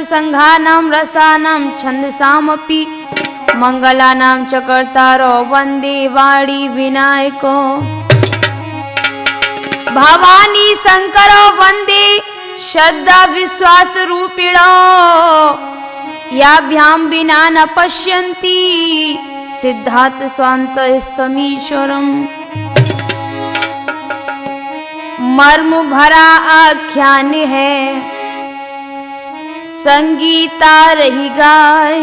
संघानां रसानां छन्दसामपि मंगलानां च कर्तारो वन्दे वाणी विनायको भवानी शंकरो वन्दे श्रद्धा विश्वास रूपिणो याभ्यां विना न पश्यन्ति सिद्धार्थ स्वान्तस्तमीश्वरम् मर्म भरा आख्यान है संगीता रही गाय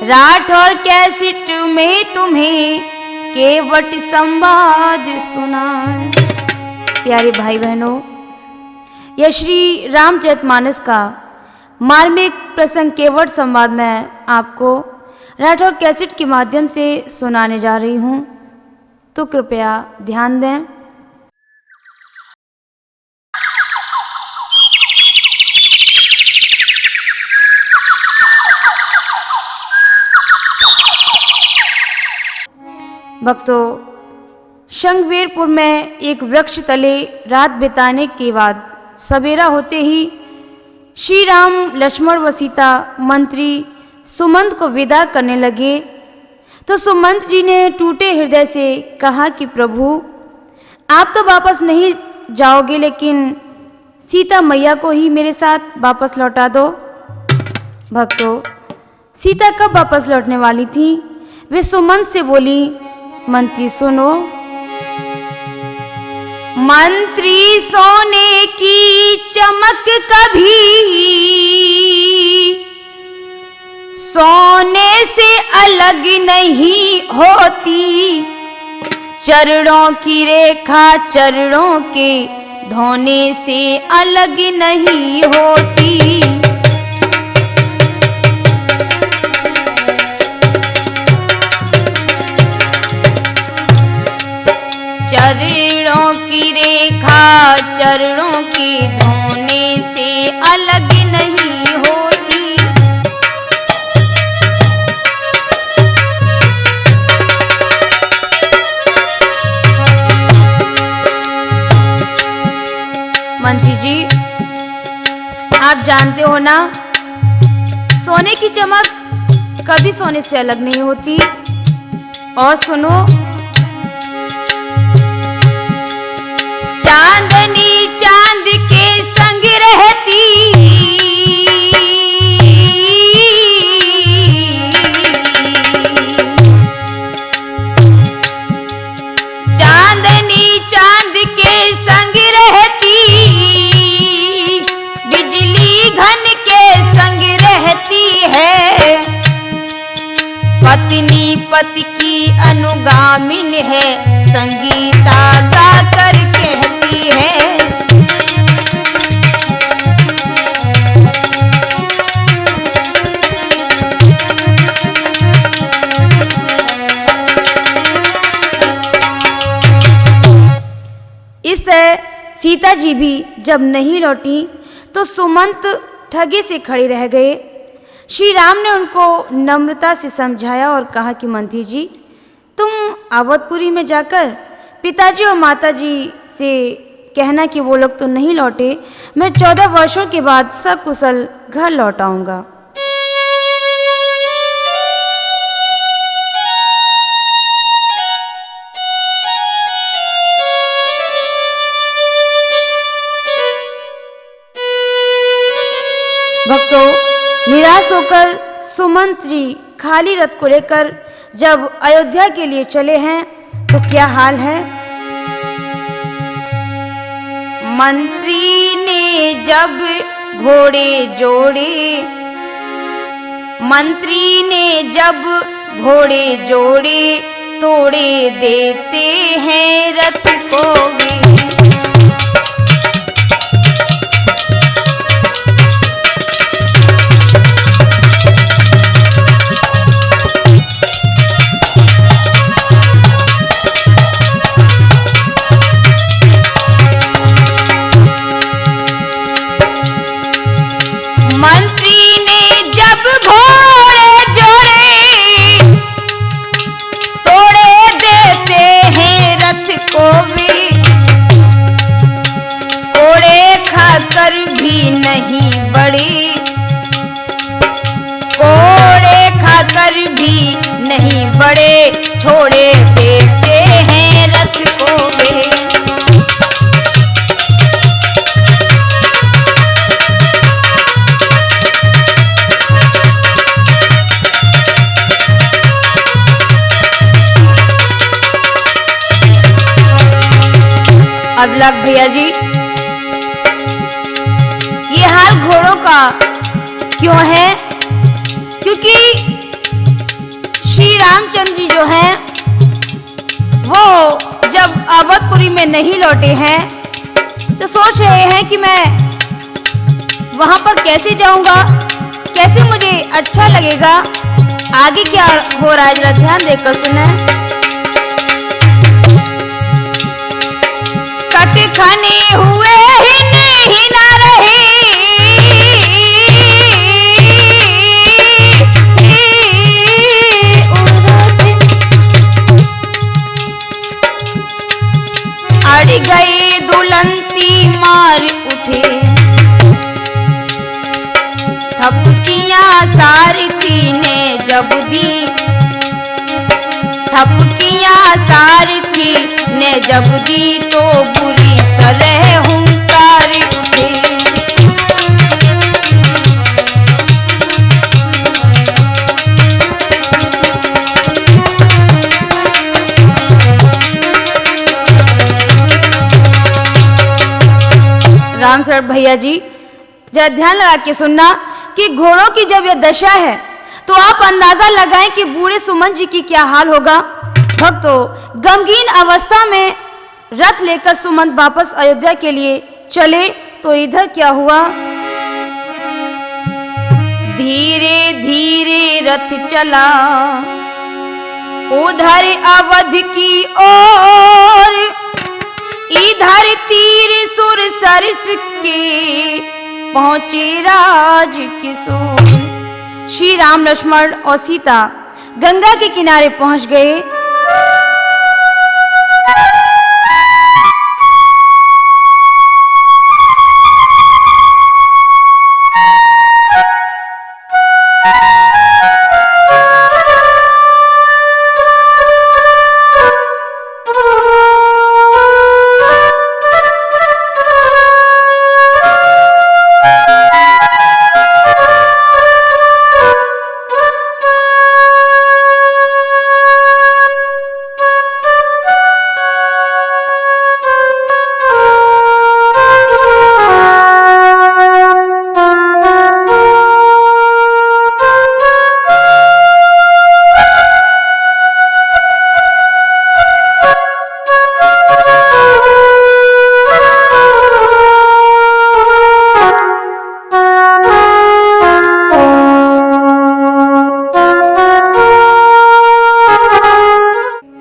राठौर कैसेट में तुम्हें केवट संवाद सुना। प्यारे भाई बहनों, यह श्री रामचरितमानस का मार्मिक प्रसंग केवट संवाद मैं आपको राठौर कैसेट के माध्यम से सुनाने जा रही हूँ, तो कृपया ध्यान दें। भक्तों, शंखवीरपुर में एक वृक्ष तले रात बिताने के बाद सवेरा होते ही श्री राम, लक्ष्मण व सीता मंत्री सुमंत को विदा करने लगे तो सुमंत जी ने टूटे हृदय से कहा कि प्रभु, आप तो वापस नहीं जाओगे, लेकिन सीता मैया को ही मेरे साथ वापस लौटा दो। भक्तों, सीता कब वापस लौटने वाली थी? वे सुमंत से बोली, मंत्री सुनो। मंत्री सोने की चमक कभी सोने से अलग नहीं होती, चरणों की रेखा चरणों के धोने से अलग नहीं होती। चरणों की रेखा चरणों के धोने से अलग नहीं होती। मंत्री जी, आप जानते हो ना, सोने की चमक कभी सोने से अलग नहीं होती। और सुनो, चांदनी चांद के संग रहती, चांदनी चांद के संग रहती, बिजली घन के संग रहती है, पत्नी पति की अनुगामिन है, संगीता गाकर कहती है। इस तरह सीता जी भी जब नहीं लौटी तो सुमंत ठगे से खड़े रह गए। श्री राम ने उनको नम्रता से समझाया और कहा कि मंत्री जी, तुम अवधपुरी में जाकर पिताजी और माताजी से कहना कि वो लोग तो नहीं लौटे, मैं 14 वर्षों के बाद सकुशल घर लौट आऊंगा। भक्तों, निराश होकर सुमंत जी खाली रथ को लेकर जब अयोध्या के लिए चले हैं तो क्या हाल है। मंत्री ने जब घोड़े जोड़े, मंत्री ने जब घोड़े जोड़े, तोड़े देते हैं रथ को भी। नहीं बड़ी कोड़े खाकर भी नहीं बड़े, छोड़े देते हैं रथ को वे। अब लग भैया जी, ये हाल घोड़ों का क्यों है? क्योंकि श्री रामचंद्र जी जो हैं वो जब अवधपुरी में नहीं लौटे हैं तो सोच रहे हैं कि मैं वहां पर कैसे जाऊंगा, कैसे मुझे अच्छा लगेगा। आगे क्या हो रहा है जरा ध्यान देकर सुने। कट खाने हुए ही नहीं ना रहे, अड़ गई दुलंती मार उठे, थपकियां सारथी ने जब दी, थपकियां सारथी ने जब दी तो बुरी तरह हुंकार उठे। राम सर भैया जी जरा ध्यान लगा के सुनना कि घोड़ों की जब यह दशा है तो आप अंदाजा लगाएं कि बूढ़े सुमन जी की क्या हाल होगा। भक्तों, गमगीन अवस्था में रथ लेकर सुमंत वापस अयोध्या के लिए चले तो इधर क्या हुआ। धीरे धीरे रथ चला उधर अवध की ओर, इधर तीर सुर सरस के पहुंचे राज किशोर। श्री राम लक्ष्मण और सीता गंगा के किनारे पहुंच गए।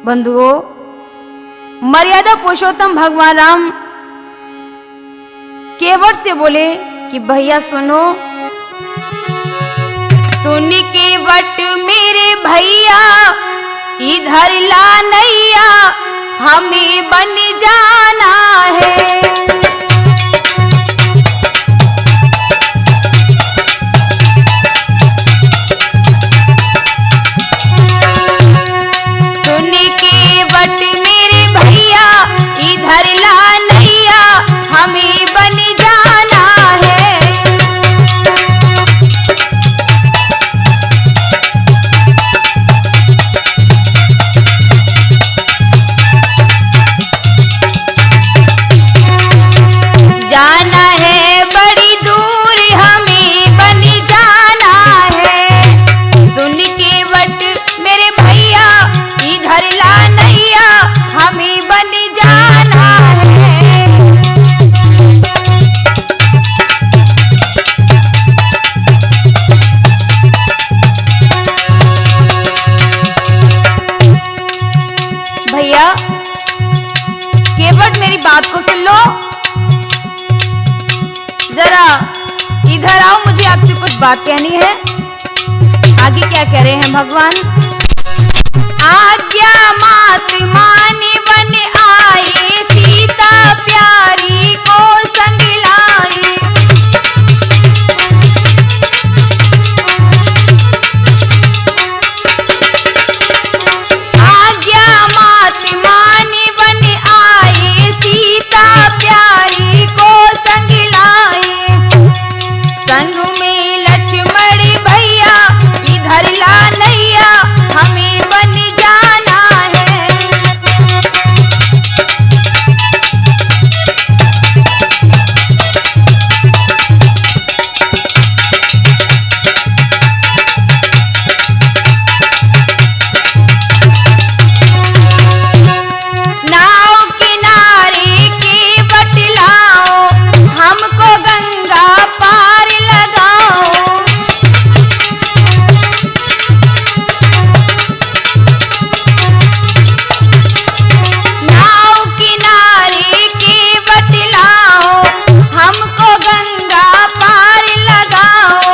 बंधुओं, मर्यादा पुरुषोत्तम भगवान राम केवट से बोले कि भैया सुनो, सुन केवट मेरे भैया इधर ला नैया हमें बन जाना है। मेरे भैया इधर ला नैया हमें बन जाना है। इधर आओ, मुझे आपसे कुछ बात कहनी है। आगे क्या कह रहे हैं भगवान? आज्ञा मात माने बन आए, सीता प्यारी को संग लाए। आज्ञा मात माने बन आए, सीता प्यारी को संग लाए। संग में लक्ष्मण भैया, इधर ला नैया, हमें बन जाना है। नाव किनारे के बतलाओ, हमको गंगा पार लगाओ। नाव किनारे के बतलाओ, हमको गंगा पार लगाओ।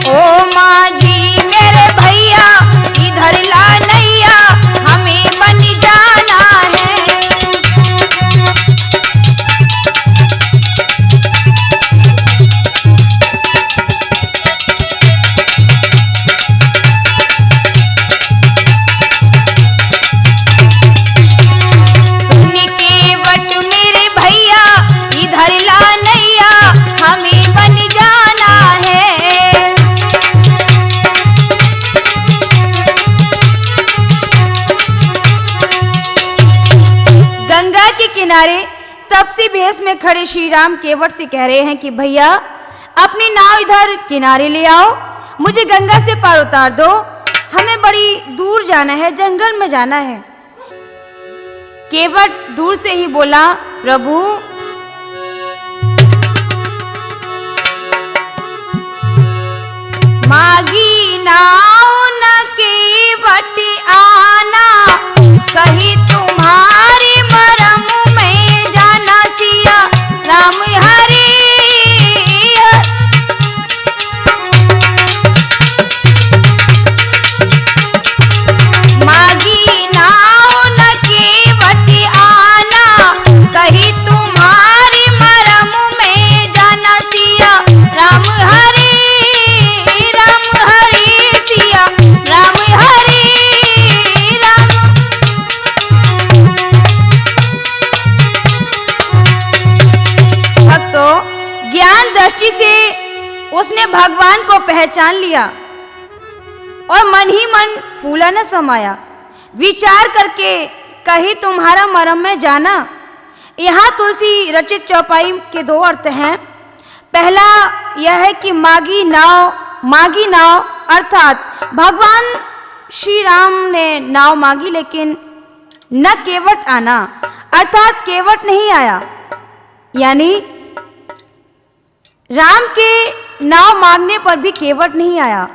ओ माझी मेरे भैया, इधर ला नैया, हमें बन जाना है। सुन के वट मेरे भैया, इधर ला नैया, हमें बन जाना है। गंगा के किनारे तपसी भेष में खड़े श्री राम केवट से कह रहे हैं कि भैया अपनी नाव इधर किनारे ले आओ, मुझे गंगा से पार उतार दो, हमें बड़ी दूर जाना है, जंगल में जाना है। केवट दूर से ही बोला, प्रभु मागी नाव न केवट आना, कहीं तुम्हारी मरम में जाना। सिया राम हरि मागी नाव न केवट आना, कहीं तुम्हारी मरम में जाना। सिया राम हरि सिया राम हरि राम। भक्तों, ज्ञान दृष्टि से उसने भगवान को पहचान लिया और मन ही मन फूला न समाया। विचार करके कहीं तुम्हारा मरम में जाना। यहाँ तुलसी रचित चौपाई के दो अर्थ हैं। पहला यह है कि मागी नाव अर्थात भगवान श्री राम ने नाव मांगी, लेकिन न केवट आना अर्थात केवट नहीं आया, यानी राम के नाव मांगने पर भी केवट नहीं आया।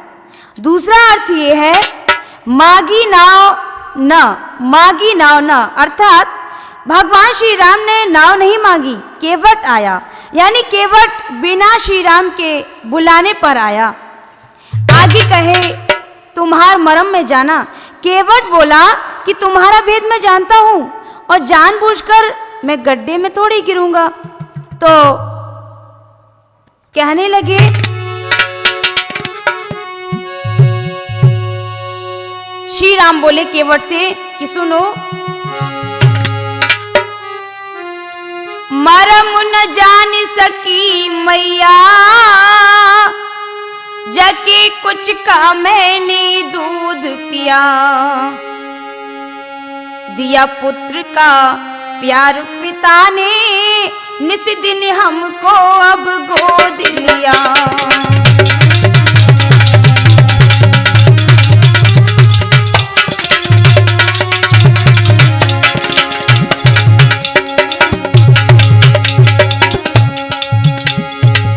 दूसरा अर्थ ये है मागी नाव न अर्थात भगवान श्री राम ने नाव नहीं मांगी, केवट आया, यानी केवट बिना श्री राम के बुलाने पर आया। आगे कहे तुम्हार मरम में जाना। केवट बोला कि तुम्हारा भेद मैं जानता हूं और जानबूझकर मैं गड्ढे में थोड़ी गिरूंगा। तो कहने लगे, श्री राम बोले केवट से कि सुनो, मरम न जान सकी मैया, जके कुछ का मैंने दूध पिया। दिया पुत्र का प्यार पिता ने, निस दिन हमको अब गोद लिया।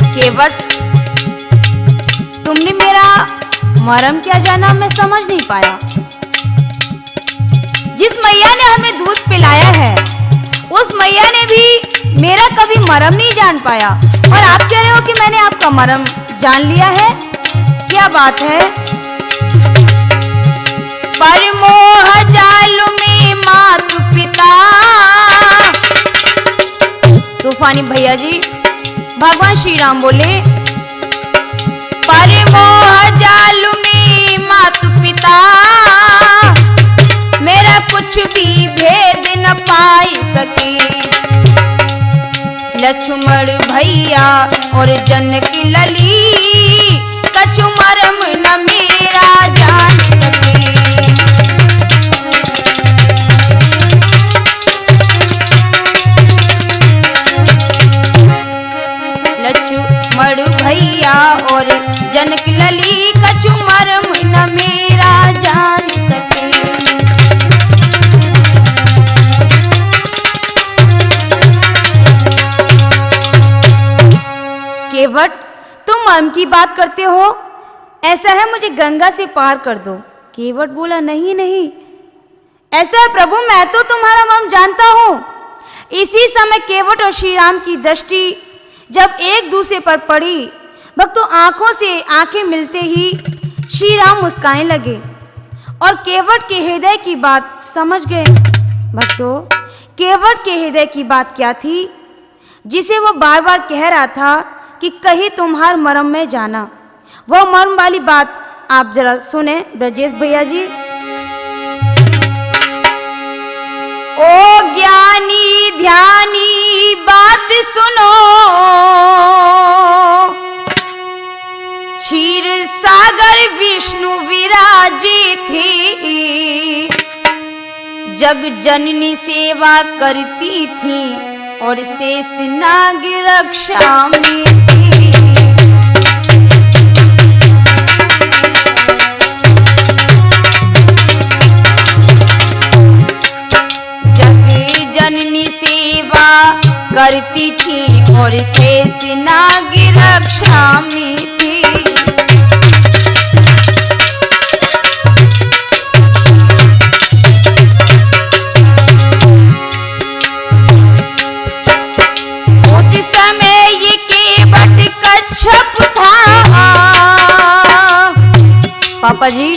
केवट, तुमने मेरा मरम क्या जाना मैं समझ नहीं पाया। जिस मैया ने हमें दूध पिलाया है उस मैया ने भी मेरा कभी मरम नहीं जान पाया, और आप कह रहे हो कि मैंने आपका मरम जान लिया है। क्या बात है? पर मोह जाल में मातु पिता। तूफानी भैया जी, भगवान श्री राम बोले, पर मोह जाल में मातु पिता, मेरा कुछ भी भेद न पाई सके। लक्ष्मण भैया और जनक लली, कछु मरम न मेरा जान सके। लक्ष्मण भैया और जनक लली, कछु मरम न मेरा जान सके। केवट, तुम मर्म की बात करते हो, ऐसा है मुझे गंगा से पार कर दो। केवट बोला, नहीं नहीं, ऐसा है प्रभु, मैं तो तुम्हारा मर्म जानता हूं। इसी समय केवट और श्री राम की दृष्टि जब एक दूसरे पर पड़ी, भक्तों आंखों से आंखें मिलते ही श्री राम मुस्काने लगे और केवट के हृदय की बात समझ गए। भक्तों, केवट के हृदय की बात क्या थी, जिसे वो बार बार कह रहा था कि कहीं तुम्हार मर्म में जाना। वो मर्म वाली बात आप जरा सुने ब्रजेश भैया जी। ओ ज्ञानी ध्यानी बात सुनो, क्षीर सागर विष्णु विराजे थे। जग जननी सेवा करती थी और शेष नाग रक्षा में थी। जग जननी सेवा करती थी और शेष नाग रक्षा में थी। पापा जी,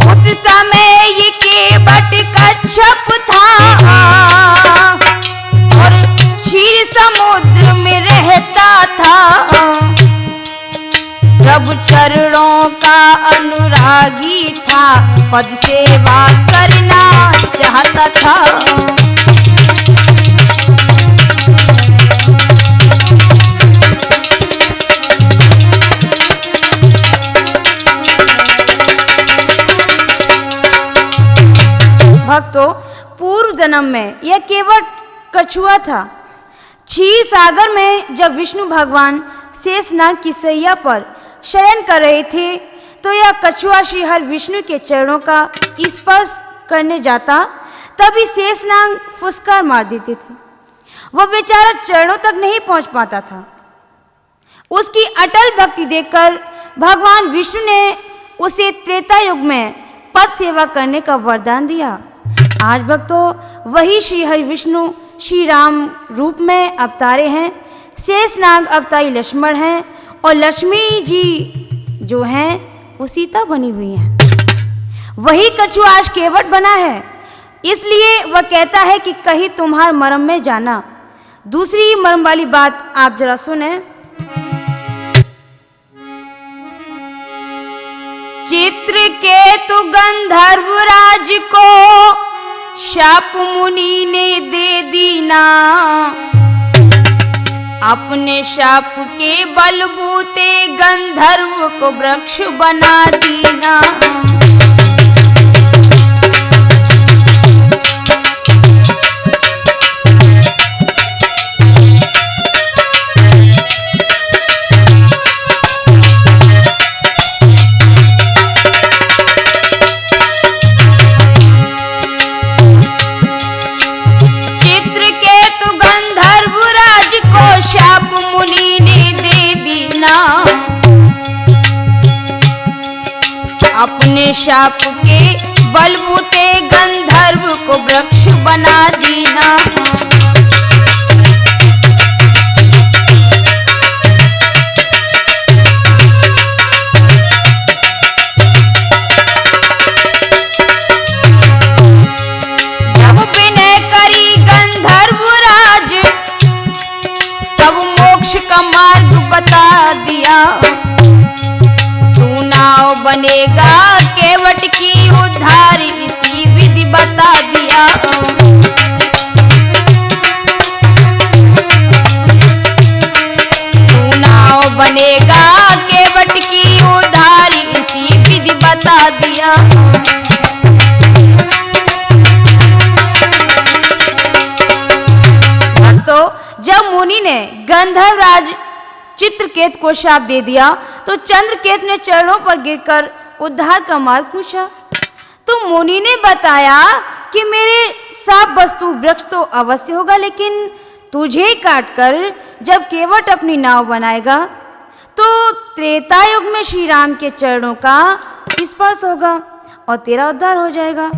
उस समय ये केवट कच्छप था और क्षीर समुद्र में रहता था। प्रभु चरणों का अनुरागी था, पद सेवा करना चाहता था। भक्तों, पूर्व जन्म में यह केवट कछुआ था। क्षीर सागर में जब विष्णु भगवान शेषनाग की सैया पर शयन कर रहे थे, तो यह कछुआ श्रीहरि विष्णु के चरणों का स्पर्श करने जाता, तभी शेषनाग फुसकार मार देते थे। वह बेचारा चरणों तक नहीं पहुंच पाता था। उसकी अटल भक्ति देखकर भगवान विष्णु ने उसे त्रेता युग में पद सेवा करने का वरदान दिया। आज भक्तों, वही श्री हरि विष्णु श्री राम रूप में अवतारे हैं। शेषनाग अवतारी लक्ष्मण हैं और लक्ष्मी जी जो हैं वो सीता बनी हुई हैं। वही कछुआ आज केवट बना है, इसलिए वह कहता है कि कहीं तुम्हार मर्म में जाना। दूसरी मर्म वाली बात आप जरा सुने। चित्रकेतु गंधर्वराज को शाप मुनि ने दे दीना, अपने शाप के बलबूते गंधर्व को वृक्ष बना दीना। अपने शाप के बलबूते गंधर्व को वृक्ष बना दीना। जब विनय करी गंधर्व राज, तब मोक्ष का मार्ग बता दिया। तू नाव बनेगा केवट की उद्धार, इसी विधि बता दिया। तू नाव बनेगा केवट की उद्धार, इसी विधि बता दिया। तो जब मुनि ने गंधर्वराज चित्रकेत को शाप दे दिया, तो चंद्रकेत ने चरणों पर गिरकर उद्धार का मार्ग पूछा। तो मुनि ने बताया कि मेरे साप वस्तु वृक्ष तो अवश्य होगा, लेकिन तुझे काटकर जब केवट अपनी नाव बनाएगा, तो त्रेता युग में श्री राम के चरणों का स्पर्श होगा और तेरा उद्धार हो जाएगा।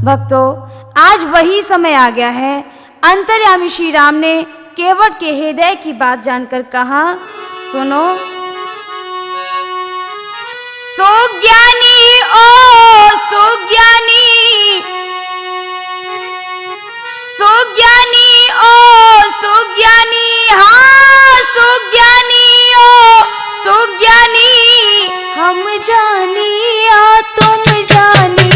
भक्तों, आज वही समय आ गया है। अंतर्यामी श्री राम ने केवट के हृदय की बात जानकर कहा, सुनो। सुज्ञानी ओ सुज्ञानी, सुज्ञानी ओ सुज्ञानी, हाँ सुज्ञानी ओ सुज्ञानी, हम जानी या तुम जानी।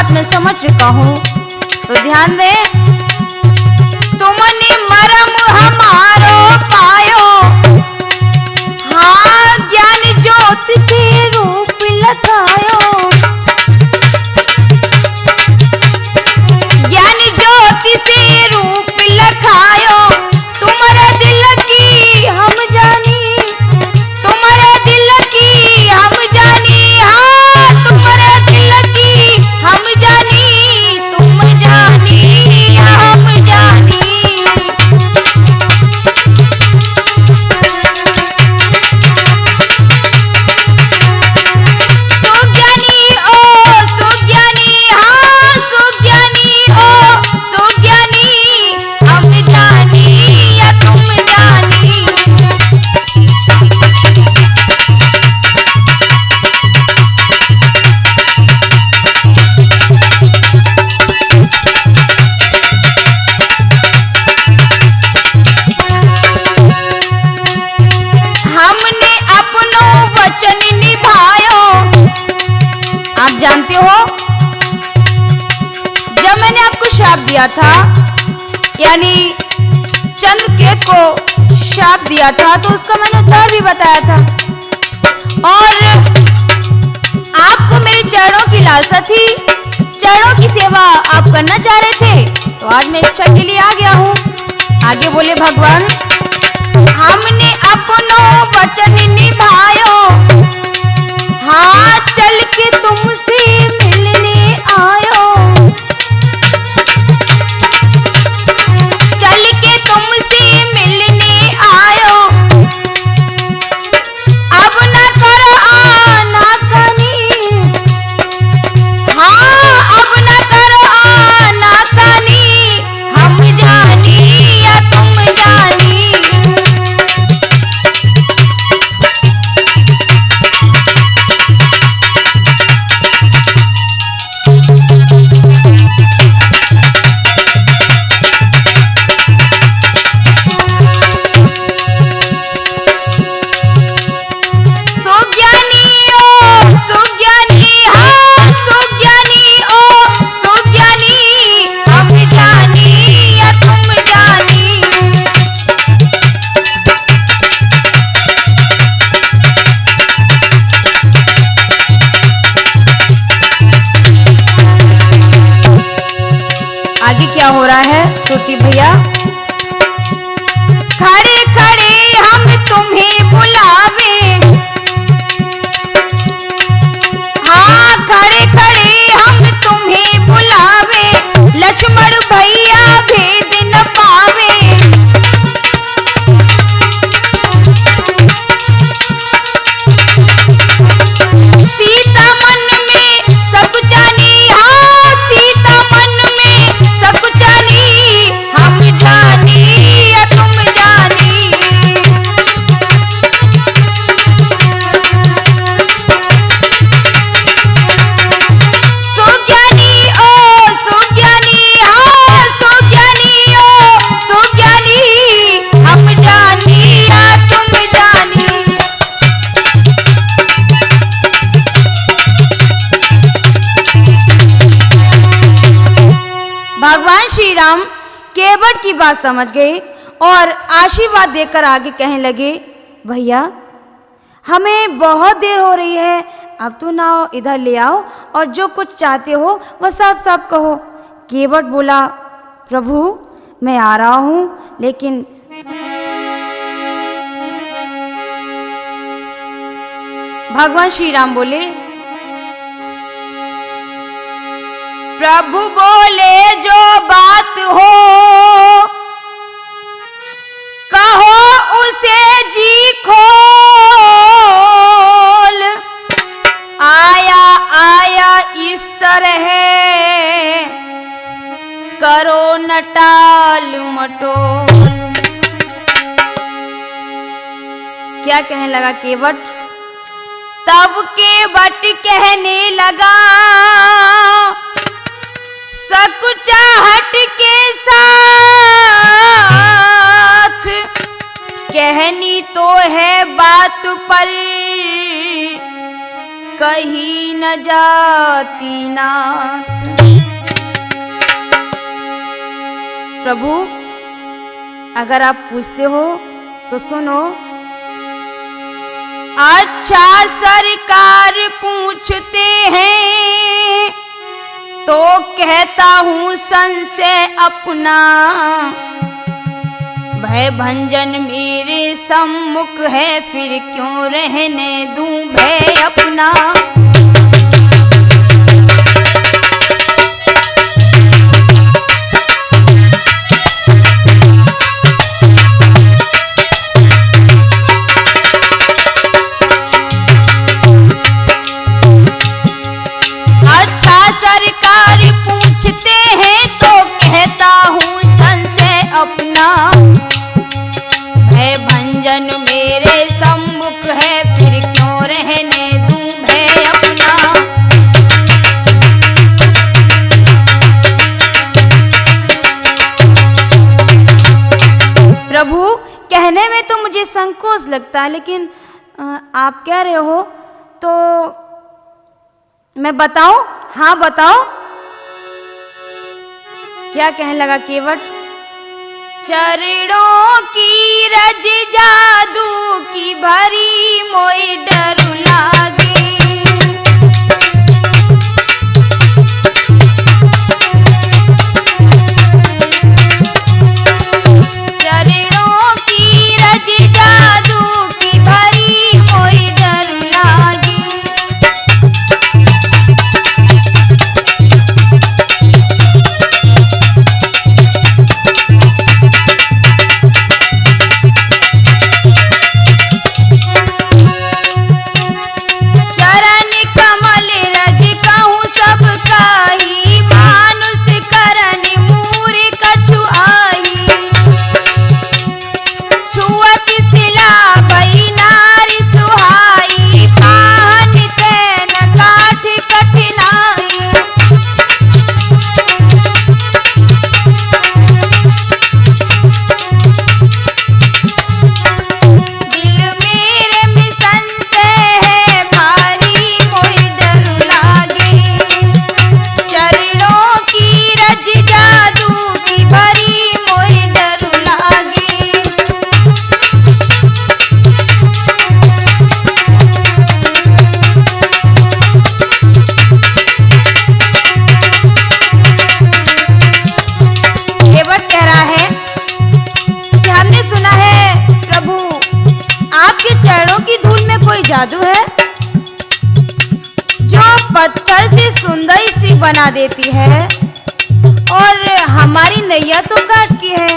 मैं समझ चुका हूँ, तो ध्यान दे। तुमने मरम हमारो पायो, हाँ ज्ञान ज्योति से रूप लगायो। ज्ञान ज्योति से रूप लगायो, तुम्हारा दिल की हम जानी, तुम्हारा दिल की हम जानी, हाँ तुम्हारा दिल की हम जानी, तुम जानी हम जानी। सुज्ञानी ओ सुज्ञानी, हाँ सुज्ञानी ओ सुज्ञानी, हम जानी या तुम जानी। हमने अपनो वचन निभायो। आप जानते हो, जब मैंने आपको शाप दिया था, यानी चंद्रकेत को शाप दिया था, तो उसका मैंने उत्तर भी बताया था। और आपको मेरे चरणों की लालसा थी, चरणों की सेवा आप करना चाह रहे थे, तो आज मैं इच्छा के लिए आ गया हूँ। आगे बोले भगवान, हमने अपनो वचन निभायो, हाँ चल के तुमसे मिलने आयो, चल के तुमसे मिलने आयो। अब न कर आनाकानी, हाँ अब न कर आनाकानी, हम जानी या तुम जानी। खड़े खड़े हम तुम्हें बुलावे, हाँ खड़े खड़े हम तुम्हें बुलावे, लक्ष्मण भैया भेद न पावे। सीता मन में सब जानी, हाँ सीता मन में सब जानी, हम जानी या तुम जानी। सुज्ञानी ओ सुज्ञानी, हाँ सुज्ञानी ओ सुज्ञानी, हम जानी या तुम जानी। भगवान श्री राम केवट की बात समझ गए और आशीर्वाद देकर आगे कहने लगे, भैया हमें बहुत देर हो रही है, अब तो नाव इधर ले आओ और जो कुछ चाहते हो वह सब सब कहो। केवट बोला, प्रभु मैं आ रहा हूँ, लेकिन भगवान श्री राम बोले, प्रभु बोले जो बात हो कहो उसे जी खोल, आया आया इस तरह करो न टाल मटोल। क्या कहने लगा केवट? तब केवट कहने लगा, सकुचाहट के साथ कहनी तो है बात पर कही न जाती नाथ। प्रभु अगर आप पूछते हो तो सुनो। अच्छा सरकार पूछते हैं तो कहता हूँ संशय अपना, भय भंजन मेरे सम्मुख है फिर क्यों रहने दूं भय अपना। सरकार पूछते हैं तो कहता हूँ संशय अपना, भय भंजन मेरे सम्मुख है फिर क्यों रहने दूं भय अपना। प्रभु कहने में तो मुझे संकोच लगता है, लेकिन आप कह रहे हो तो मैं बताऊं? हाँ बताओ। क्या कहने लगा केवट? चरणों की रज जादू की भरी मोई डर लागे, चरणों की रज जादू की भरी मोई डर लागे। जादू है जो पत्थर से सुंदर स्त्री बना देती है और हमारी नैया तो काट की है।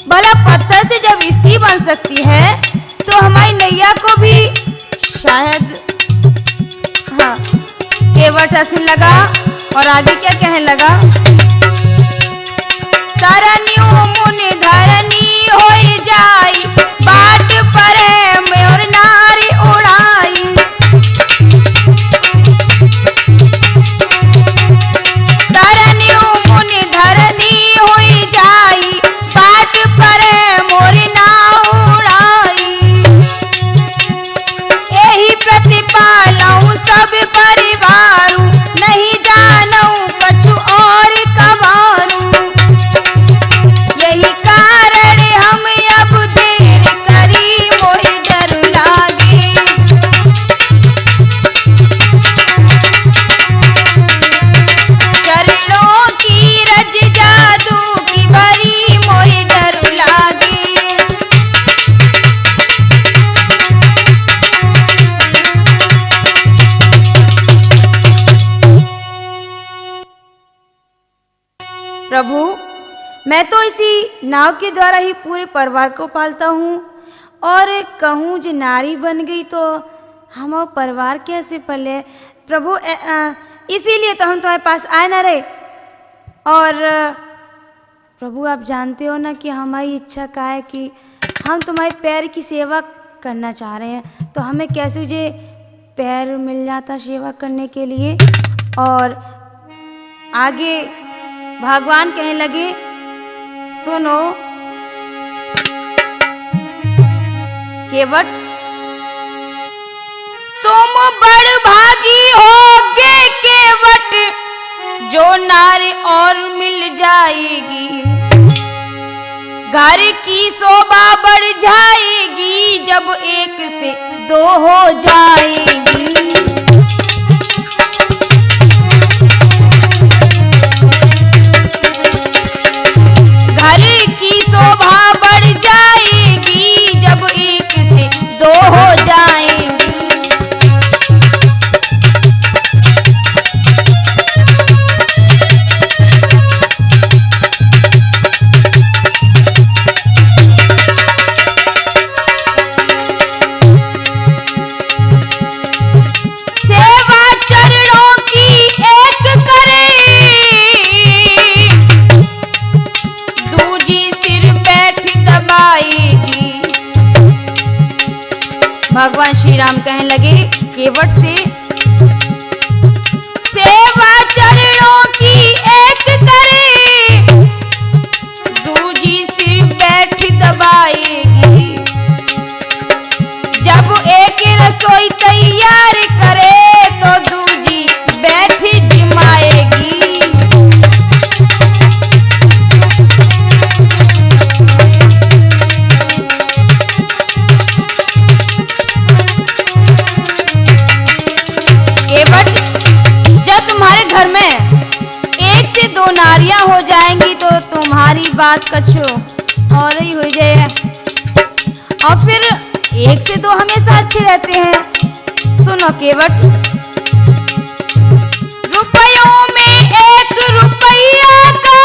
भला पत्थर से जब स्त्री बन सकती है तो हमारी नैया को भी शायद। हाँ, केवट हंसने लगा और आगे क्या कहने लगा, तरनियों मुनि धरनी होई जाई, बाट प्रेम और नारी उड़ाई। तरनियों मुनि धरनी होई जाई, बाट प्रेम और ना उड़ाई। यही प्रतिपालऊ सब परिवारू, नहीं जानऊ कछु और कबारू। यही कारण हम अब देर करी, मोहि डर लागे। चरणों की रज जादू की भरी, मोहि डर लागे। प्रभु, मैं तो इसी नाव के द्वारा ही पूरे परिवार को पालता हूँ और कहूँ जो नारी बन गई तो हम परिवार कैसे पले प्रभु। इसीलिए तो हम तुम्हारे पास आए ना रहे। और प्रभु आप जानते हो ना कि हमारी इच्छा का है कि हम तुम्हारे पैर की सेवा करना चाह रहे हैं, तो हमें कैसे जे पैर मिल जाता सेवा करने के लिए। और आगे भगवान कहने लगे, सुनो केवट, तुम बड़ भागी होगे केवट, जो नारी और मिल जाएगी। घर की शोभा बढ़ जाएगी, जब एक से दो हो जाएगी। घर की शोभा बढ़ जाएगी, जब एक से दो हो जाएंगी। सेवा चरणों की एक करे, दूजी सिर बैठ दबाएगी। भगवान श्री राम कहने लगे केवट से, सेवा चरणों की एक करे, दूजी सिर बैठ दबाएगी। जब एक रसोई तैयार करे तो दूजी बैठ जिमाएगी। केवट, जब तुम्हारे घर में एक से दो नारियां हो जाएंगी तो तुम्हारी बात कछु और ही हो जाए। और फिर एक से दो हमेशा अच्छे रहते हैं। सुनो केवट, रुपयों में एक रुपया का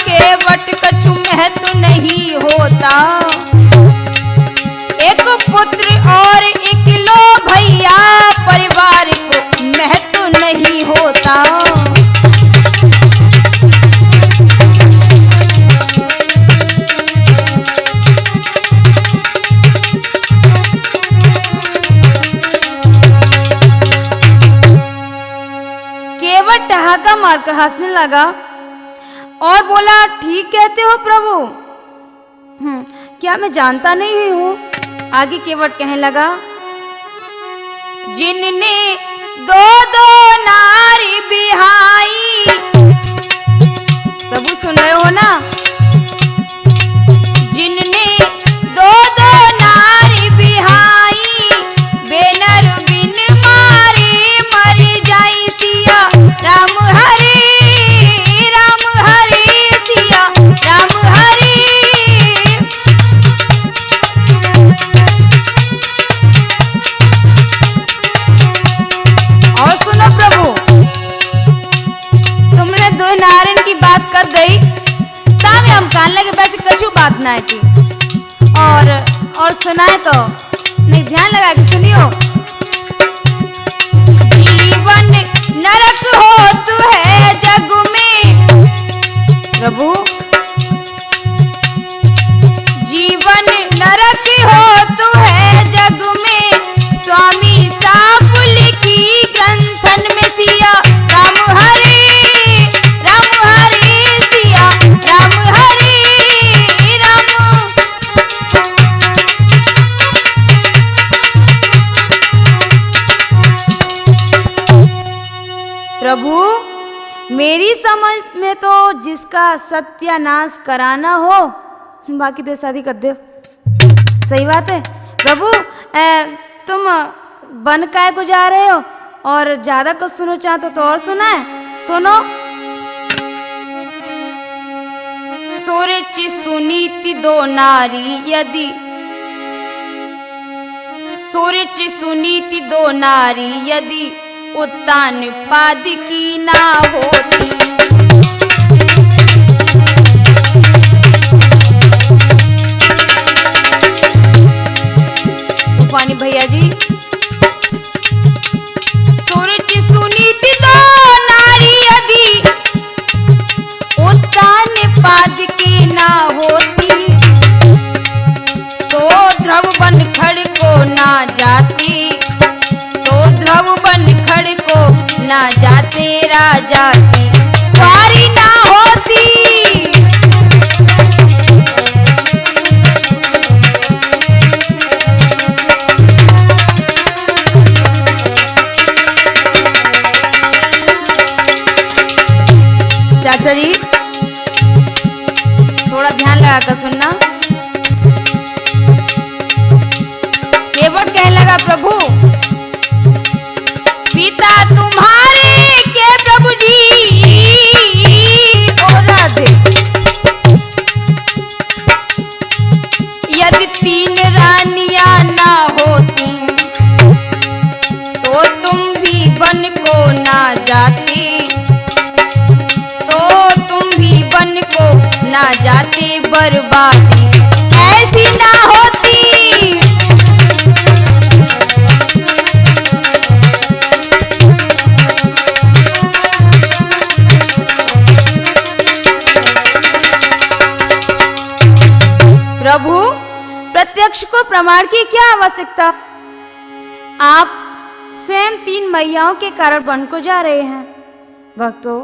केवट कछु महत्व नहीं होता। एक पुत्र और एक लो भैया, परिवार को महत्व नहीं होता। केवट ठहाका मारकर हंसने लगा और बोला, ठीक कहते हो प्रभु। क्या मैं जानता नहीं हूँ। आगे केवट कहने लगा, जिनने दो दो नारी बिहाई। प्रभु सुन रहे हो ना, जिनने दो दो नारी बिहाई, बेनर बिन मारी मरी जाई सिया राम हरि सिया राम हरि। सुनाए थी। और सुनाए तो नहीं, ध्यान लगा के सुनियो। जीवन नरक होत है जग में, प्रभु जीवन नरक होत है जग में, स्वामी साफ लिखी ग्रंथन में सिया राम हरे सिया राम हरे राम। प्रभु मेरी समझ में तो जिसका सत्यानाश कराना हो बाकी तो शादी कर दो। सही बात है प्रभु। तुम बन काय को जा रहे हो और ज्यादा कुछ सुनो चाहते तो और सुना है, सुनो। सोरेची सुनीति दो नारी यदि, सोरेची सुनीति दो नारी यदि उत्तान पाद की ना होती। रूपानी भैया जी, सूरज सुनीति दो नारी यदि उत्तान पाद की ना होती, तो ध्रुव बन खड़ को ना जाती, तो ध्रुव बन खड़ को ना जाते राजा की वारी ना होती। चाचा जी थोड़ा ध्यान लगा कर सुनना। केवट कहने लगा प्रभु पिता तुम्हारे के प्रभु जी और राधे, यदि तीन रानियां ना होती तो तुम भी वन को ना जाती, तो तुम भी वन को ना जाते, बर्बादी ऐसी ना होती। प्रभु प्रत्यक्ष को प्रमाण की क्या आवश्यकता, आप स्वयं तीन मैयाओं के कारण वन को जा रहे हैं। भक्तों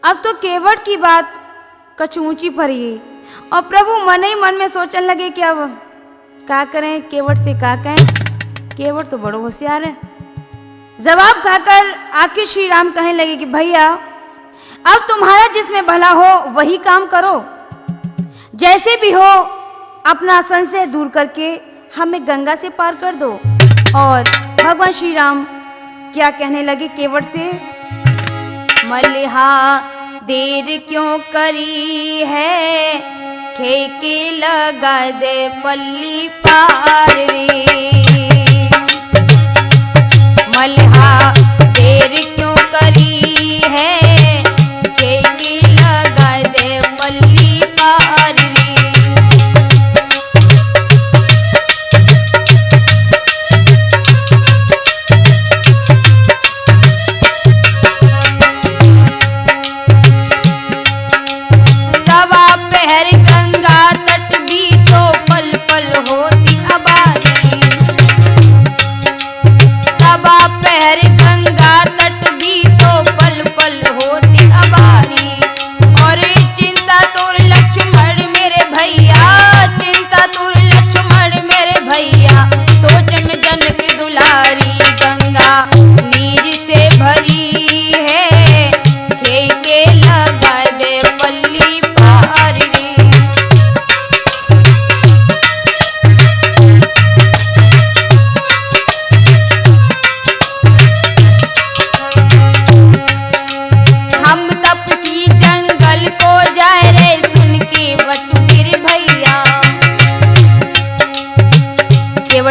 अब तो केवट की बात कछ ऊंची पड़ी और प्रभु मन ही मन में सोचने लगे कि अब क्या करें, केवट से क्या कहें, केवट तो बड़ो होशियार है। जवाब खाकर आखिर श्री राम कहने लगे कि भैया अब तुम्हारा जिसमें भला हो वही काम करो, जैसे भी हो अपना संशय दूर करके हमें गंगा से पार कर दो। और भगवान श्री राम क्या कहने लगे केवट से, मल्हा देर क्यों करी है, खेके लगा दे पल्ली पार रे, मल्हा देर क्यों करी है, खेके लगा दे पल्ली पार रे।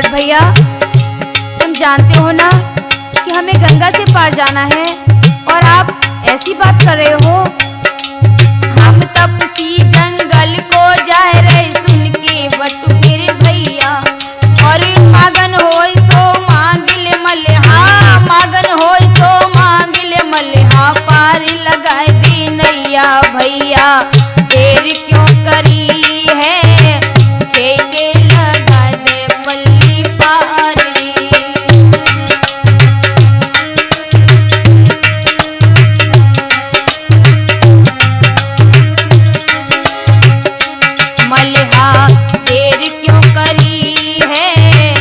भैया तुम जानते हो ना कि हमें गंगा से पार जाना है और आप ऐसी बात कर रहे हो। हम तपसी जंगल को जा रहे मलिहा देर क्यों करी है,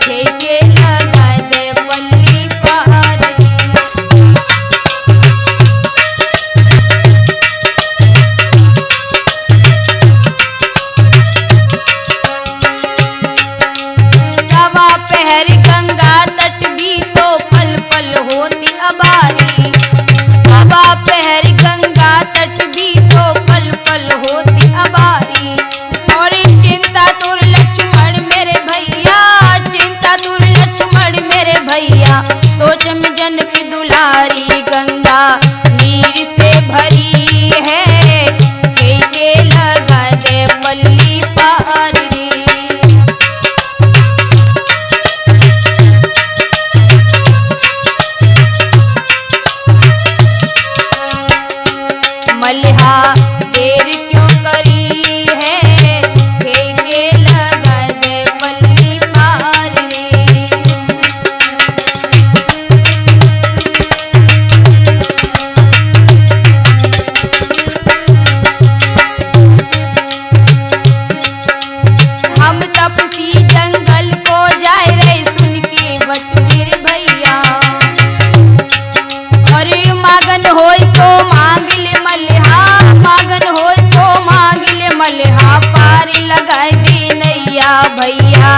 ठेके लगा दे पल्ली पार। सवा पहर गंगा तट भी तो पल पल होती अबारी, सवा पहर गंगा तट भी तो पल पल होती अबारी। और चिंता तुर लक्ष्मण मेरे भैया, चिंता तुर लक्ष्मण मेरे भैया, सोच में जन की दुलारी गंगा नीर से भरी है, ठेके लगा दे पल्ली पार रे। मलिहा देर क्यों करी है, ठेके लगा दे पल्ली पार रे। हम तपसी जंगल को जाए रे सुन के बटवीर भैया, अरे मागन होय सो मांग ले मलिहा, मागन होय सो मांग ले मलिहा, पार लगाए दे नैया भैया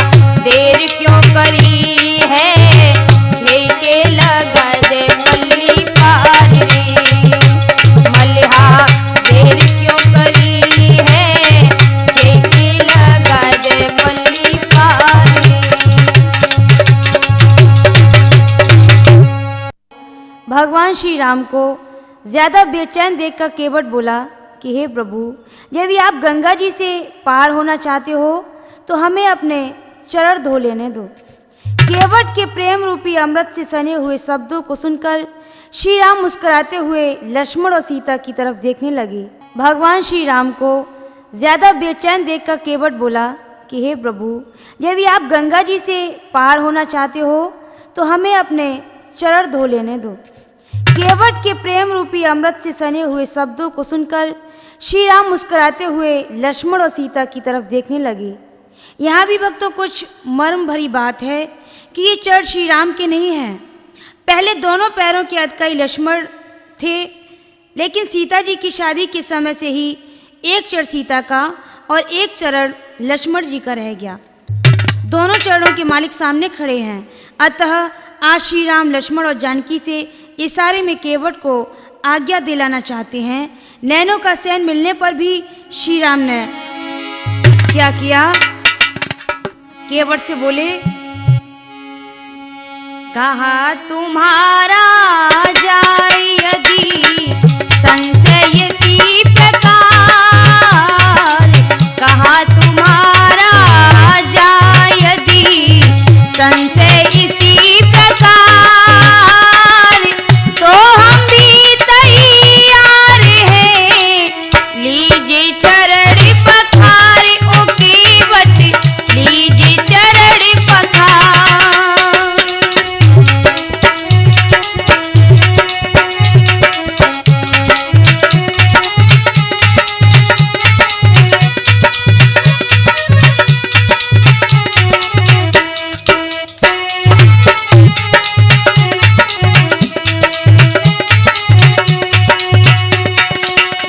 देर क्यों करी है, ठेके लगा दे पल्ली पार रे। मलिहा देर क्यों करी है, ठेके लगा दे पल्ली पार रे। भगवान श्री राम को ज्यादा बेचैन देखकर केवट बोला कि हे प्रभु, यदि आप गंगा जी से पार होना चाहते हो तो हमें अपने चरण धो लेने दो। केवट के प्रेम रूपी अमृत से सने हुए शब्दों को सुनकर श्री राम मुस्कुराते हुए लक्ष्मण और सीता की तरफ देखने लगे। भगवान श्री राम को ज्यादा बेचैन देखकर केवट बोला कि हे प्रभु, यदि आप गंगा जी से पार होना चाहते हो तो हमें अपने चरण धो लेने दो। केवट के प्रेम रूपी अमृत से सने हुए शब्दों को सुनकर श्री राम मुस्कुराते हुए लक्ष्मण और सीता की तरफ देखने लगे। यहाँ भी भक्तों कुछ मर्म भरी बात है कि ये चरण श्री राम के नहीं हैं। पहले दोनों पैरों के अधिकारी लक्ष्मण थे, लेकिन सीता जी की शादी के समय से ही एक चरण सीता का और एक चरण लक्ष्मण जी का रह गया। दोनों चरणों के मालिक सामने खड़े हैं। अतः आज श्री राम लक्ष्मण और जानकी से इशारे में केवट को आज्ञा दिलाना चाहते हैं। नैनों का सैन मिलने पर भी श्री राम ने क्या किया, केवट से बोले, कहा तुम्हारा जाए यदि संशय इसी प्रकार, कहा तुम्हारा जाए यदि संशय इसी प्रकार, तो हम भी तैयार हैं, लीजिए चरण पखार, ओ केवट लीजिए चरण पखार।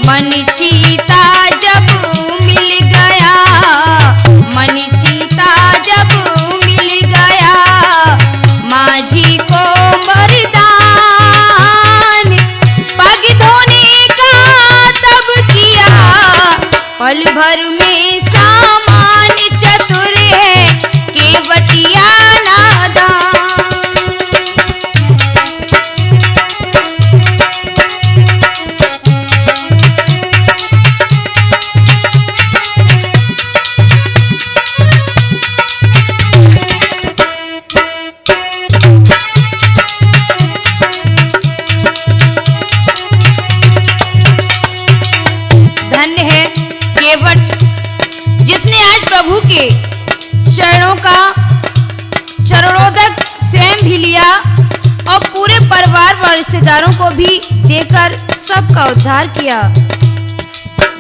मन चीता जब मिल गया, मन चीता जब मिल गया, माझी को वरदान, पग धोने का तब किया, पल भर में सामान चतुर है केवटिया नादान। धन्य है केवट जिसने आज प्रभु के चरणों का चरणोदक स्वयं भी लिया और पूरे परिवार व रिश्तेदारों को भी देकर सबका उद्धार किया।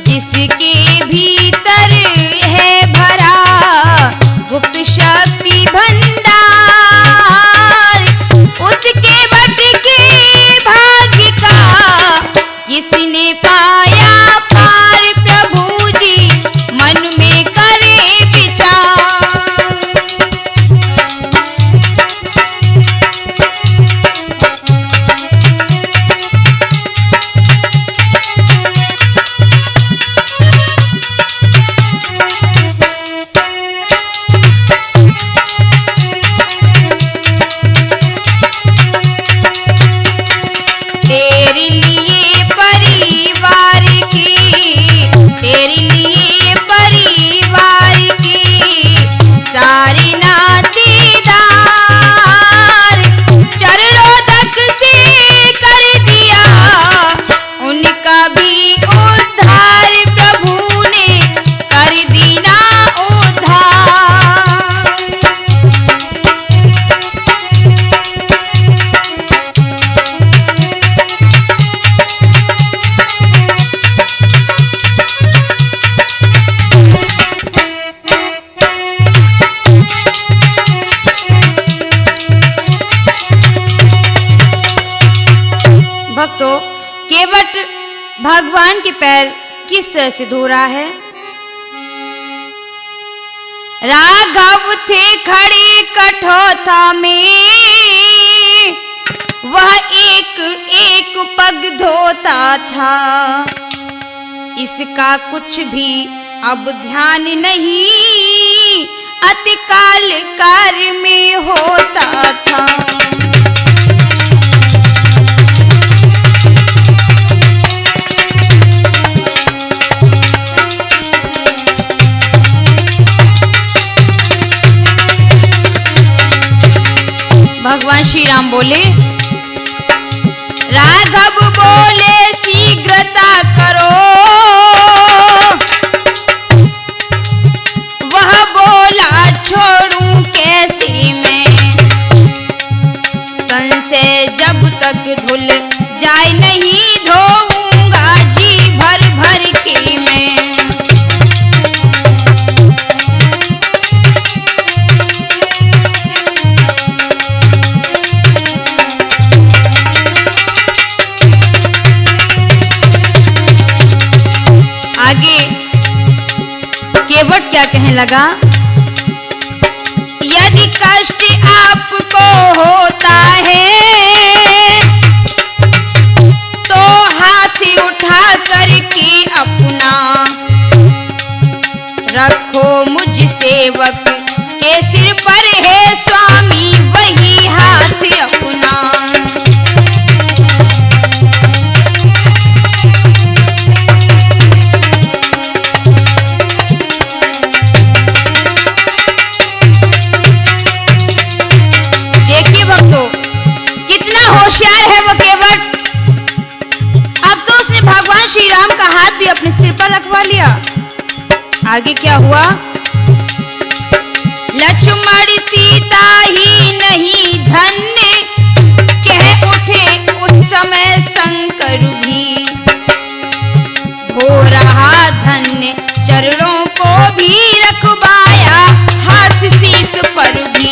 जिसके भीतर है भरा गुप्त शक्ति भंडार, उसके बट के भाग्य का किसने पाया पार, प्रभु जी मन में करे विचार। तेरे लिए परिवार की, तेरे लिए परिवार की सारी नातेदार, चरणों तक से कर दिया उनका भी उद्धार, प्रभु ने कर दिया उद्धार। भक्तों, केवट भगवान के पैर किस तरह से धो रहा है। राघव थे खड़े कठौता में, वह एक एक पग धोता था, इसका कुछ भी अब ध्यान नहीं, अतिकाल कार्य में होता था। भगवान श्री राम बोले, राघव बोले शीघ्रता करो, वह बोला छोड़ूं कैसे मैं, संशय जब तक धुल जाए नहीं धोऊंगा जी भर भर के मैं। आगे केवट क्या कहने लगा, यदि कष्ट आपको होता है तो हाथ उठा करके अपना रखो मुझ सेवक के सिर पर है स्वामी वही हाथ अपना। होशियार है वो केवट, अब तो उसने भगवान श्री राम का हाथ भी अपने सिर पर रखवा लिया। आगे क्या हुआ, लक्ष्मण सीता ही नहीं धन्य कह उठे उस समय शंकर भी, हो रहा धन्य चरणों को भी रखवाया हाथ शीश पर भी।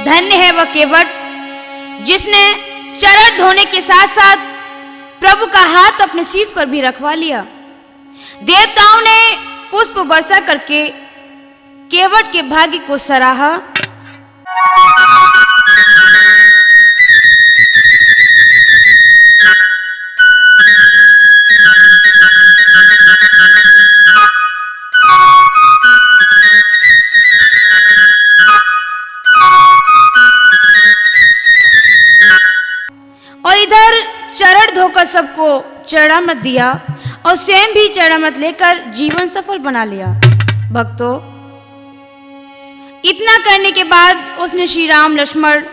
धन्य है वह केवट जिसने चरण धोने के साथ साथ प्रभु का हाथ अपने शीश पर भी रखवा लिया। देवताओं ने पुष्प वर्षा करके केवट के भाग्य को सराहा। और इधर चरण धोकर सबको चरणामृत दिया और स्वयं भी चरणामृत लेकर जीवन सफल बना लिया। भक्तों, इतना करने के बाद उसने श्री राम, लक्ष्मण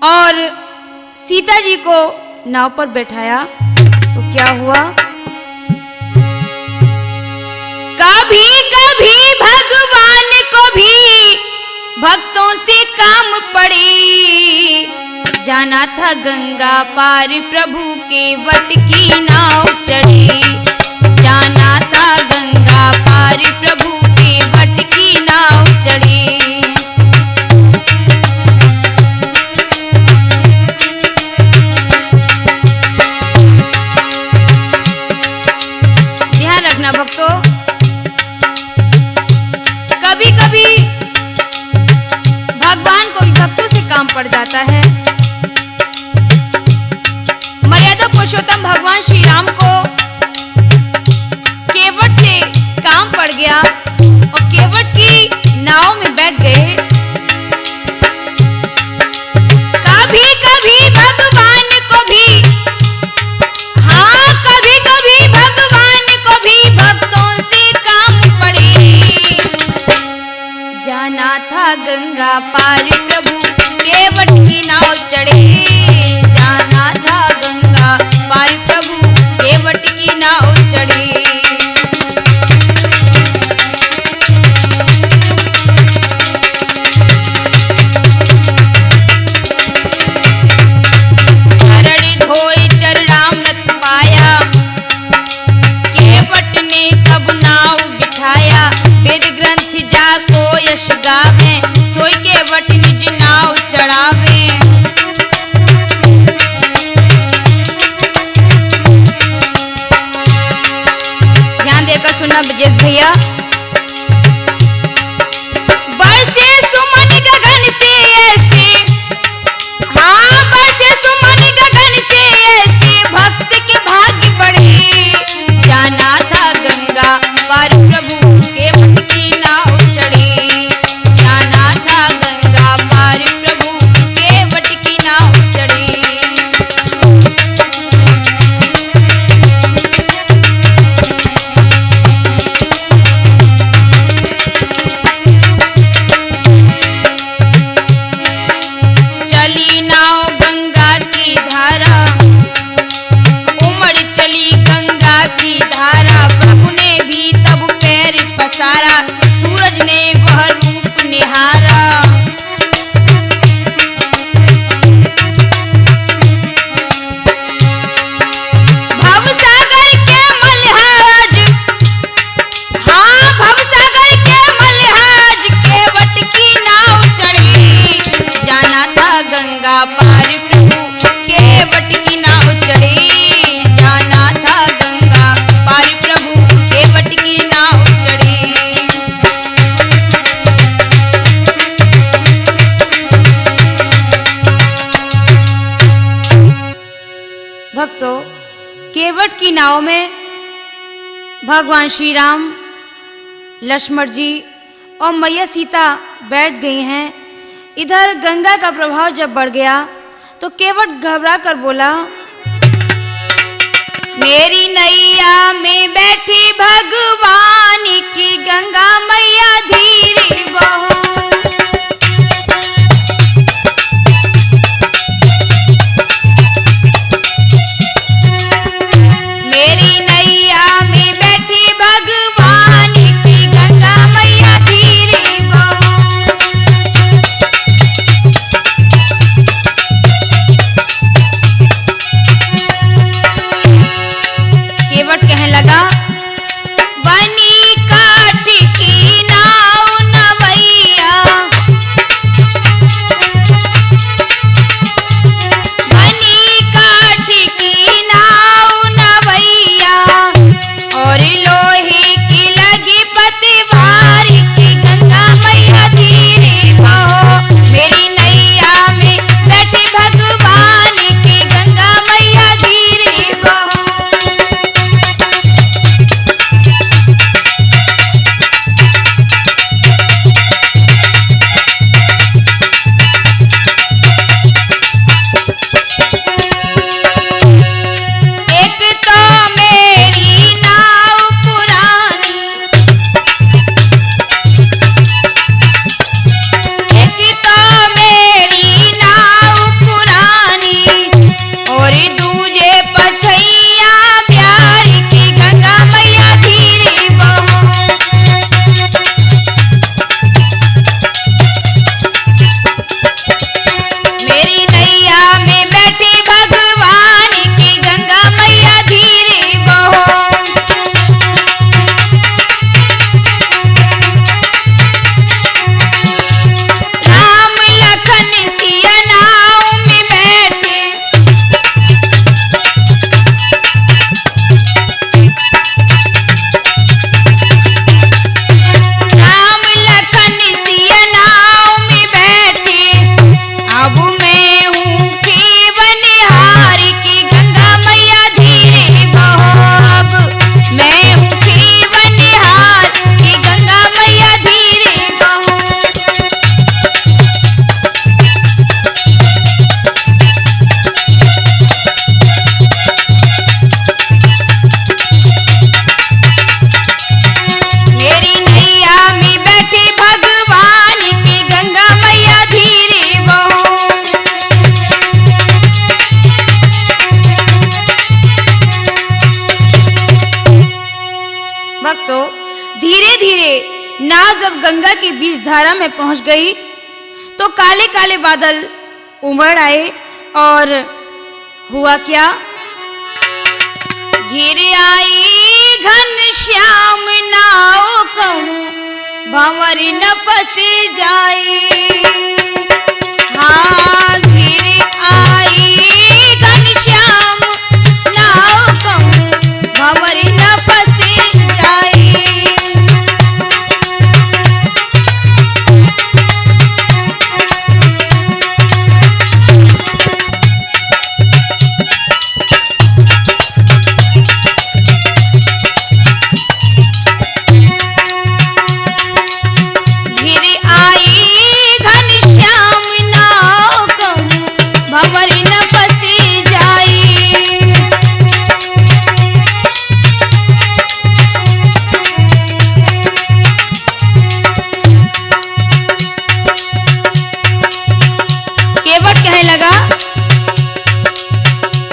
और सीता जी को नाव पर बैठाया। तो क्या हुआ, कभी कभी भगवान को भी भक्तों से काम पड़े। जाना था गंगा पार प्रभु के वट की नाव चढ़े। जाना था गंगा पार प्रभु के वट की नाव चढ़े। ध्यान रखना भक्तों, कभी कभी भगवान को भी भक्तों से काम पड़ जाता है। मर्यादा पुरुषोत्तम भगवान श्री राम को केवट से काम पड़ गया और केवट की नाव में बैठ गए। कभी कभी भगवान को भी, हाँ कभी कभी भगवान को भी भक्तों से काम पड़े। जाना था गंगा पार प्रभु केवट की नाव चढ़े। जाना था गंगा पार प्रभु केवट की नाव चढ़े। चरण धोए चरणामृत पाया, केवट ने तब नाव बिठाया। वेद ग्रंथ जाको यश गावे, सोई केवट निज नाव चढ़ावे। ध्यान देकर सुनना ब्रजेश भैया। बरसे सुमन गगन से ऐसे, हाँ बरसे सुमन गगन से ऐसे भक्त के भाग्य बढ़े। जाना था गंगा पार प्रभु केवट की नाव चढ़े। जाना था गंगा पार प्रभु केवट की नाव चढ़े। चली नाव गंगा की धारा, उमड़ चली गंगा की धारा। प्रभु ने भी तब पैर पसारा, सूरज ने वह रूप निहारा। भवसागर के मल्हाज, हाँ भवसागर के मल्हाज केवट की नाव चढ़ी। जाना था गंगा पार प्रभु केवट की नाव चढ़ी। जाना था गंगा पार प्रभु केवट की नाव चढ़ी। भक्तों, केवट की नाव में भगवान श्री राम, लक्ष्मण जी और मैया सीता बैठ गई हैं। इधर गंगा का प्रभाव जब बढ़ गया तो केवट घबरा कर बोला, मेरी नैया में बैठी भगवान की गंगा मैया धीरे बहो। मेरी नैया में बैठी भगवान की गंगा मैया धीरे बहो। केवट कहने लगा, बनी काठ की नाव नवैया धीरे धीरे नाव जब गंगा की बीच धारा में पहुंच गई तो काले काले बादल उमड़ आए और हुआ क्या? घिर आई घनश्याम नाव कहूं भंवर न फंसी जाए। हाँ, घिर आई घनश्याम नाव कहूं भंवर न फंसी जाए।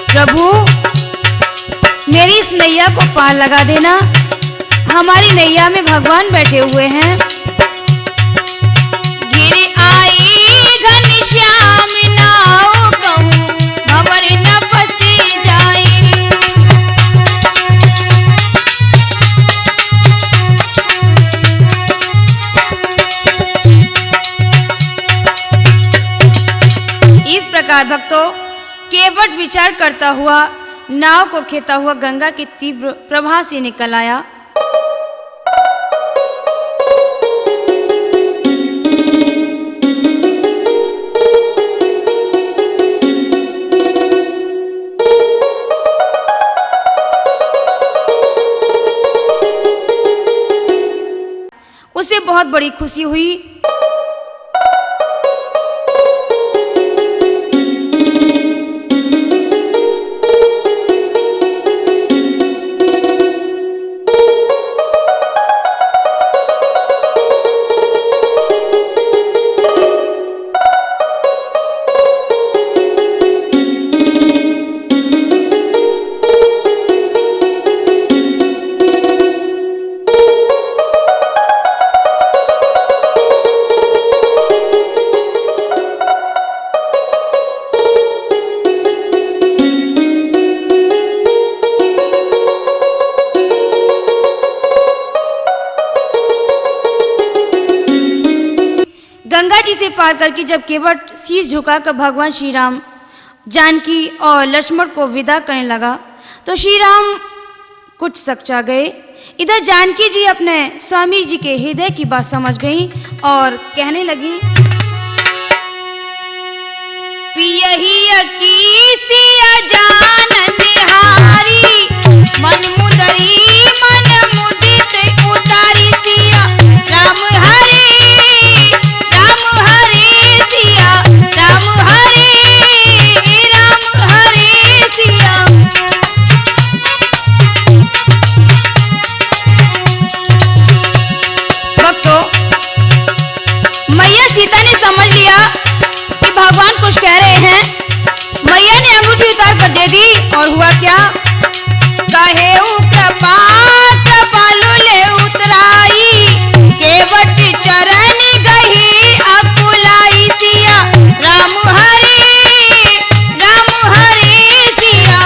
प्रभु, मेरी इस नैया को पार लगा देना। हमारी नैया में भगवान बैठे हुए हैं। घिर आई घनश्याम नाव कहूं भंवर न फंसी जाए। इस प्रकार भक्तों, केवट विचार करता हुआ नाव को खेता हुआ गंगा के तीव्र प्रवाह से निकल आया। उसे बहुत बड़ी खुशी हुई। गंगा जी से पार करके जब केवट शीश झुकाकर भगवान श्री राम, जानकी और लक्ष्मण को विदा करने लगा तो श्री राम कुछ सकचा गए। इधर जानकी जी अपने स्वामी जी के हृदय की बात समझ गई और कहने लगी, पियहिया की सिया जानन हारी मन मुदरी मन मुदित उतारी सिया राम हरे सिया राम हरे सिया। भक्तों, मैया सीता ने समझ लिया कि भगवान कुछ कह रहे हैं। मैया ने अंगूठी उतार कर दे दी और हुआ क्या? कहे कृपा कृपालु ले उतराई केवट चरण गही अकुलाई सिया राम हरे सिया।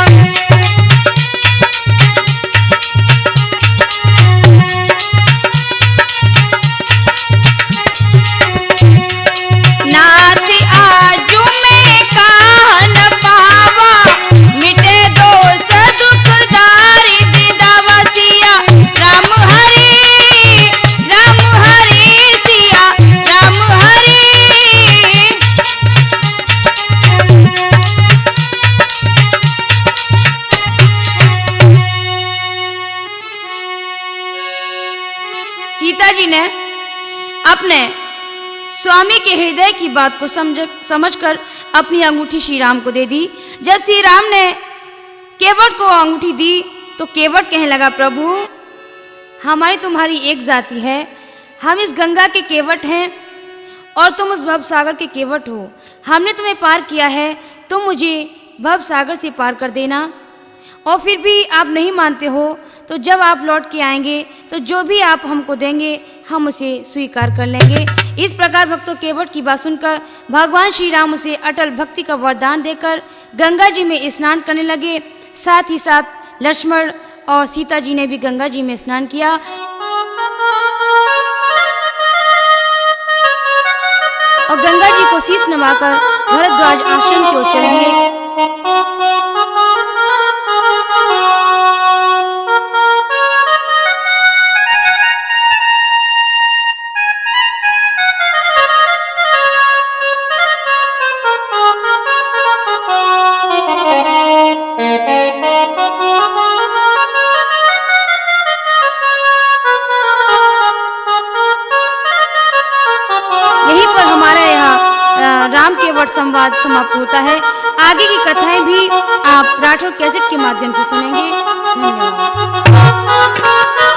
नाथ आजू में कहा न पावा मिटे दोष दुख दारी दिदावा सिया राम हरे सिया राम हरे। सीता जी ने अपने स्वामी के हृदय की बात को समझकर अपनी अंगूठी श्री राम को दे दी। जब श्री राम ने केवट को अंगूठी दी तो केवट कहने लगा, प्रभु, हमारी तुम्हारी एक जाति है। हम इस गंगा के केवट हैं और तुम उस भव सागर के केवट हो। हमने तुम्हें पार किया है, तुम मुझे भव सागर से पार कर देना। और फिर भी आप नहीं मानते हो तो जब आप लौट के आएंगे तो जो भी आप हमको देंगे हम उसे स्वीकार कर लेंगे। इस प्रकार भक्तों केवट की बात सुनकर भगवान श्री राम उसे अटल भक्ति का वरदान देकर गंगा जी में स्नान करने लगे। साथ ही साथ लक्ष्मण और सीता जी ने भी गंगा जी में स्नान किया। और गंगा जी को शीश नवाकर भरद्वाज आश्रम की ओर चलेंगे। राम केवट संवाद समाप्त होता है। आगे की कथाएं भी आप राठौर कैसेट के माध्यम से सुनेंगे। धन्यवाद।